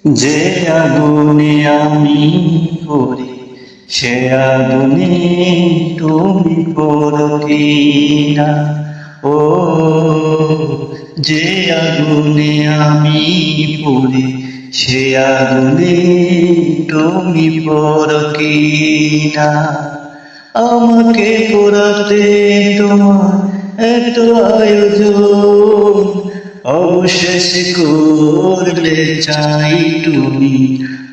যে আগুনে আমি পড়ি সে আগুনে তুমি পড়ো কিনা। ও যে আগুনে আমি পড়ি সে আগুনে তুমি পড়ো কিনা। আমাকে পোড়াতে তোমার এত আয়োজন, অবশেষ করলে চাই তুমি,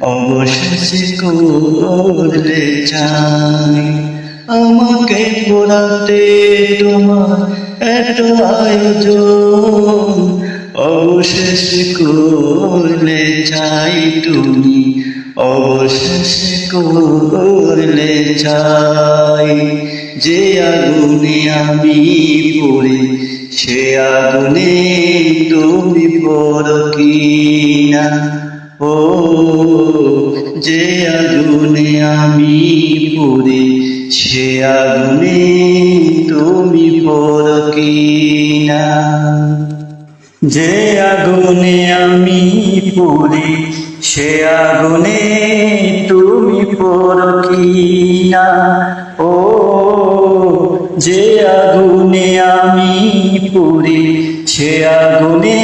অবশেষ করলে চাই। আমাকে পোড়াতে তোমার এত আয়োজন, অবশেষ করলে চাই তুমি, অবশেষ করলে চাই। যে আগুনে আমি পড়ি সে আগুনে তুমি পড়ো কিনা। ও যে আগুনে আমি পড়ি সে আগুনে তুমি পড়ো কিনা। যে আগুনে আমি পড়ি সে আগুনে তুমি পড়ো কিনা। ও যে আগুনে আমি পড়ি সে আগুনে